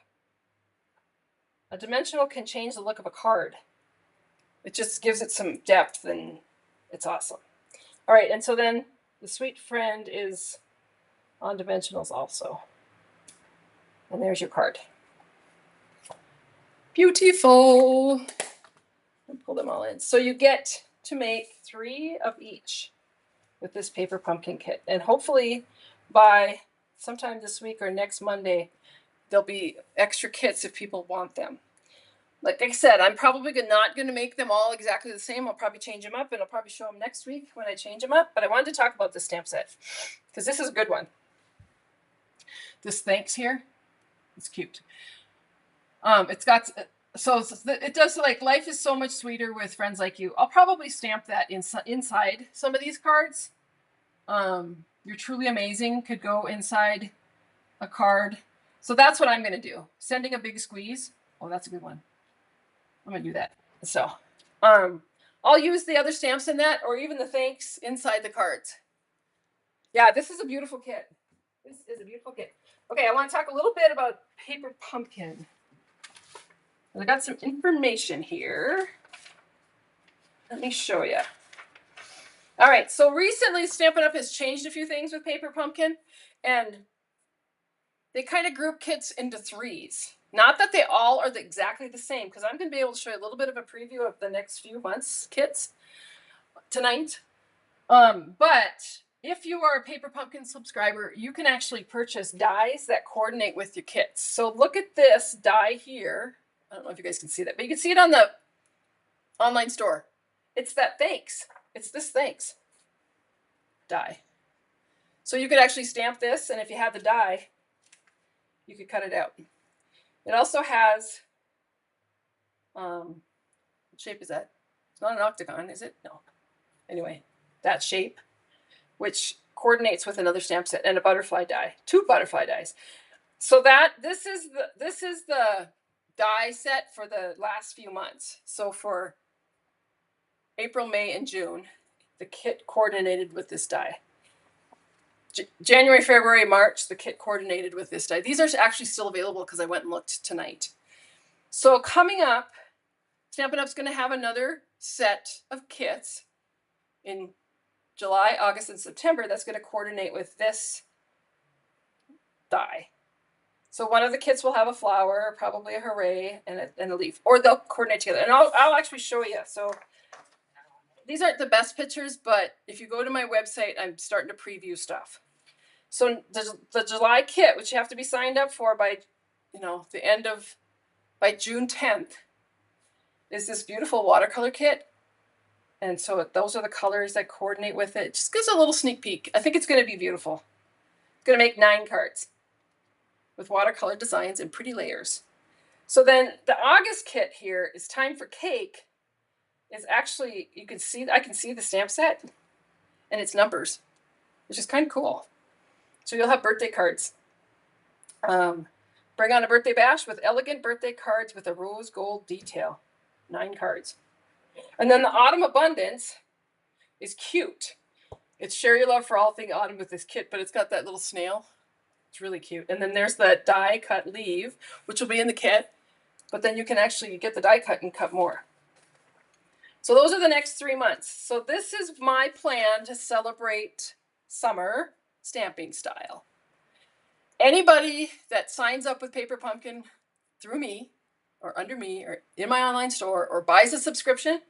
a dimensional can change the look of a card. It just gives it some depth, and it's awesome. All right, and so then the sweet friend is on dimensionals also. And there's your card. Beautiful. And pull them all in. So you get to make 3 of each with this paper pumpkin kit. And hopefully by sometime this week or next Monday, there'll be extra kits if people want them. Like I said, I'm probably not going to make them all exactly the same. I'll probably change them up, and I'll probably show them next week when I change them up. But I wanted to talk about this stamp set because this is a good one. This thanks here, it's cute. It's got, so it does, like, life is so much sweeter with friends like you. I'll probably stamp that inside some of these cards. You're truly amazing could go inside a card. So that's what I'm going to do. Sending a big squeeze. Oh, that's a good one. I'm going to do that. So I'll use the other stamps in that, or even the thanks inside the cards. Yeah, this is a beautiful kit. This is a beautiful kit. Okay, I want to talk a little bit about paper pumpkin. I got some information here. Let me show you. All right, so recently Stampin' Up! Has changed a few things with paper pumpkin, and they kind of group kits into 3s. Not that they all are exactly the same, because I'm going to be able to show you a little bit of a preview of the next few months' kits tonight. But if you are a Paper Pumpkin subscriber, you can actually purchase dies that coordinate with your kits. So look at this die here. I don't know if you guys can see that, but you can see it on the online store. It's that thanks. It's this thanks die. So you could actually stamp this, and if you had the die, you could cut it out. It also has, what shape is that? It's not an octagon, is it? No. Anyway, that shape, which coordinates with another stamp set, and a butterfly die, 2 butterfly dies. So this is the die set for the last few months. So for April, May, and June, the kit coordinated with this die. January, February, March, the kit coordinated with this die. These are actually still available because I went and looked tonight. So coming up, Stampin' Up's going to have another set of kits in July, August, and September that's going to coordinate with this die. So one of the kits will have a flower, probably a hooray, and a leaf, or they'll coordinate together. And I'll actually show you. So these aren't the best pictures, but if you go to my website, I'm starting to preview stuff. So the July kit, which you have to be signed up for by, by June 10th, is this beautiful watercolor kit. And so those are the colors that coordinate with it. Just gives a little sneak peek. I think it's going to be beautiful. It's going to make 9 cards with watercolor designs and pretty layers. So then the August kit here is Time for Cake. Is actually, I can see the stamp set and its numbers, which is kind of cool. So you'll have birthday cards. Bring on a birthday bash with elegant birthday cards with a rose gold detail. 9 cards. And then the Autumn Abundance is cute. It's share your love for all thing autumn with this kit, but it's got that little snail. It's really cute. And then there's the die cut leave, which will be in the kit, but then you can actually get the die cut and cut more. So those are the next 3 months. So this is my plan to celebrate summer stamping style. Anybody that signs up with Paper Pumpkin through me or under me or in my online store or buys a subscription, I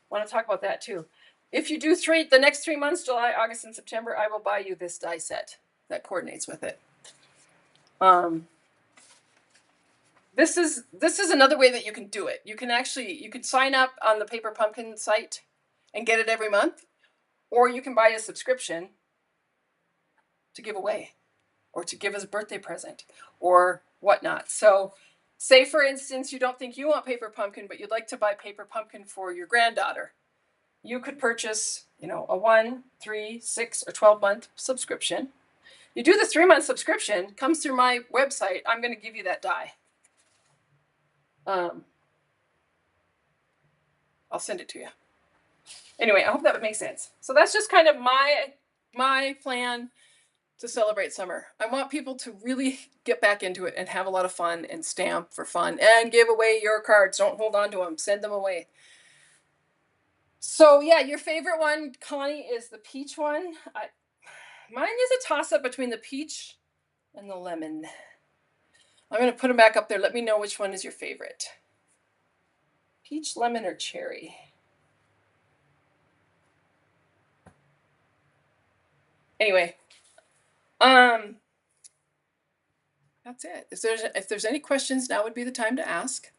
want to talk about that too. If you do the next 3 months, July, August, and September, I will buy you this die set that coordinates with it. This is another way that you can do it. You can sign up on the Paper Pumpkin site and get it every month, or you can buy a subscription to give away, or to give as a birthday present, or whatnot. So Say, for instance, you don't think you want paper pumpkin, but you'd like to buy paper pumpkin for your granddaughter. You could purchase, a 1, 3, 6, or 12-month subscription. You do the 3-month subscription, comes through my website. I'm going to give you that die. I'll send it to you. Anyway, I hope that would make sense. So that's just kind of my plan to celebrate summer. I want people to really get back into it and have a lot of fun and stamp for fun and give away your cards. Don't hold on to them. Send them away. So yeah, your favorite one, Connie, is the peach one. Mine is a toss-up between the peach and the lemon. I'm going to put them back up there. Let me know which one is your favorite. Peach, lemon, or cherry? Anyway, that's it. If there's any questions, now would be the time to ask.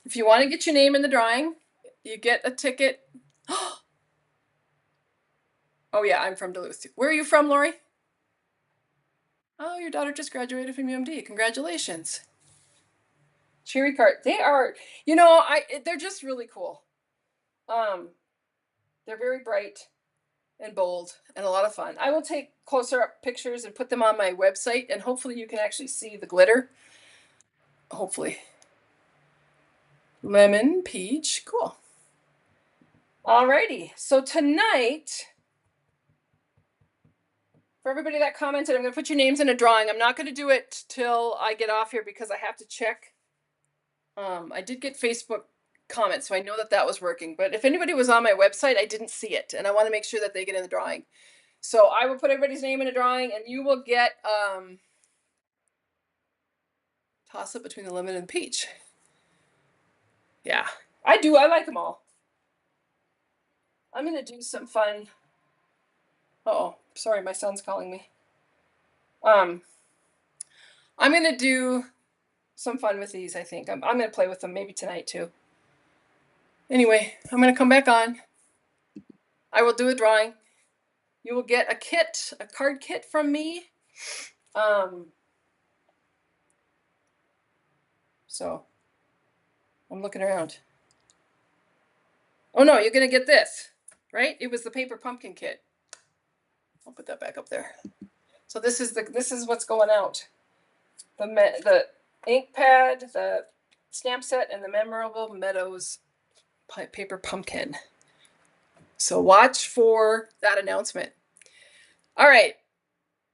If you want to get your name in the drawing, you get a ticket. Oh yeah, I'm from Duluth. Where are you from, Lori? Oh, your daughter just graduated from UMD. Congratulations. Cherry cart. They are, they're just really cool. They're very bright and bold and a lot of fun. I will take closer up pictures and put them on my website, and hopefully you can actually see the glitter. Hopefully. Lemon, peach, cool. Alrighty, so tonight, for everybody that commented, I'm going to put your names in a drawing. I'm not going to do it till I get off here because I have to check. I did get Facebook comments, so I know that was working. But if anybody was on my website, I didn't see it, and I want to make sure that they get in the drawing. So I will put everybody's name in a drawing, and you will get toss up between the lemon and the peach. Yeah, I do. I like them all. I'm going to do some fun. Oh, sorry, my son's calling me. I'm going to do some fun with these, I think. I'm going to play with them maybe tonight too. Anyway, I'm going to come back on. I will do a drawing. You will get a card kit from me. So I'm looking around. Oh no, you're going to get this, right? It was the paper pumpkin kit. I'll put that back up there. So this is what's going out. The ink pad, the stamp set, and the Memorable Meadows paper pumpkin. So watch for that announcement. All right.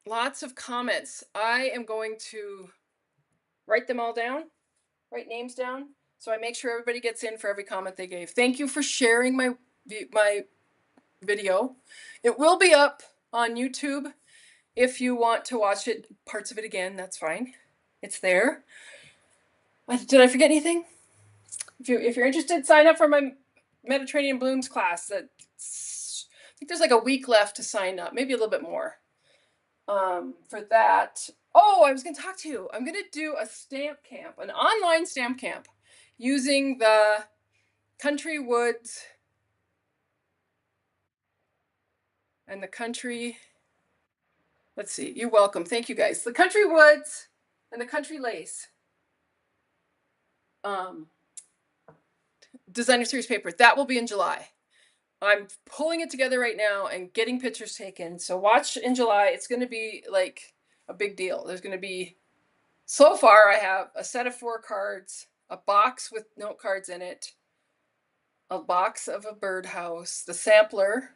Lots of comments. I am going to write them all down, write names down, so I make sure everybody gets in for every comment they gave. Thank you for sharing my video. It will be up on YouTube. If you want to watch it, parts of it again, that's fine. It's there. Did I forget anything? If you're interested, sign up for my Mediterranean Blooms class. I think there's like a week left to sign up, maybe a little bit more. For that. Oh, I was going to talk to you. I'm going to do a stamp camp, an online stamp camp, using the Country Woods and the Country. Let's see. You're welcome. Thank you, guys. The Country Woods and the Country Lace designer series paper. That will be in July. I'm pulling it together right now and getting pictures taken. So watch in July. It's going to be like a big deal. There's going to be, so far I have a set of 4 cards, a box with note cards in it, a box of a birdhouse. The sampler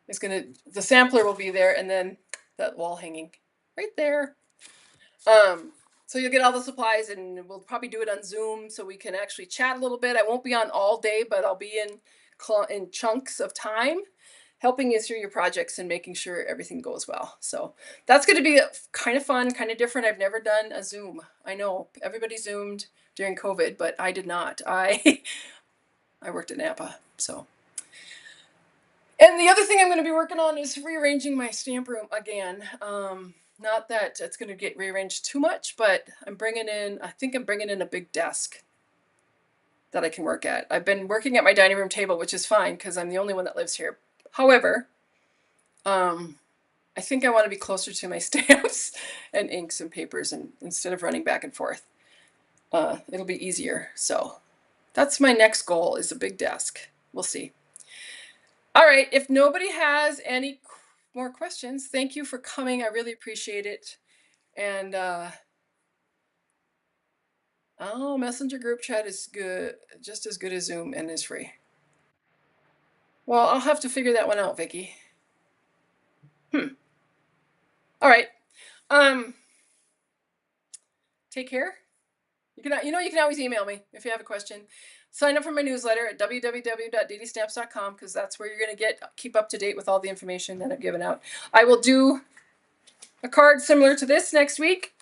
is the sampler will be there, and then that wall hanging right there. So you'll get all the supplies, and we'll probably do it on Zoom so we can actually chat a little bit. I won't be on all day, but I'll be in chunks of time, helping you through your projects and making sure everything goes well. So that's going to be kind of fun, kind of different. I've never done a Zoom. I know everybody Zoomed during COVID, but I did not. I worked at Napa, so. And the other thing I'm going to be working on is rearranging my stamp room again. Not that it's going to get rearranged too much, but I think I'm bringing in a big desk that I can work at. I've been working at my dining room table, which is fine because I'm the only one that lives here. However, I I think I want to be closer to my stamps and inks and papers, and instead of running back and forth, it'll be easier. So that's my next goal, is a big desk. We'll see. All right. If nobody has any more questions, thank you for coming. I really appreciate it. And oh, Messenger group chat is good, just as good as Zoom, and is free. Well, I'll have to figure that one out, Vicky. All right. Um, take care. You can always email me if you have a question. Sign up for my newsletter at www.DDStamps.com, because that's where you're going to keep up to date with all the information that I've given out. I will do a card similar to this next week.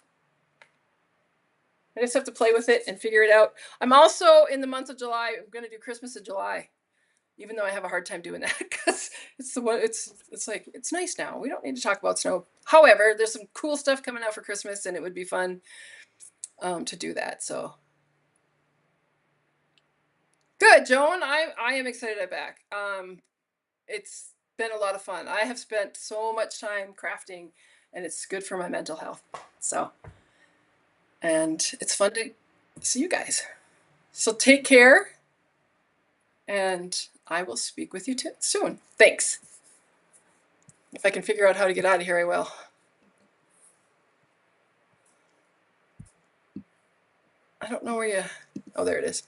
I just have to play with it and figure it out. I'm also, in the month of July, I'm going to do Christmas in July, even though I have a hard time doing that, because it's like, it's nice now. We don't need to talk about snow. However, there's some cool stuff coming out for Christmas, and it would be fun to do that. So good, Joan. I am excited I'm back. It's been a lot of fun. I have spent so much time crafting, and it's good for my mental health. So, and it's fun to see you guys. So take care, and I will speak with you soon. Thanks. If I can figure out how to get out of here, I will. I don't know where you. Oh, there it is.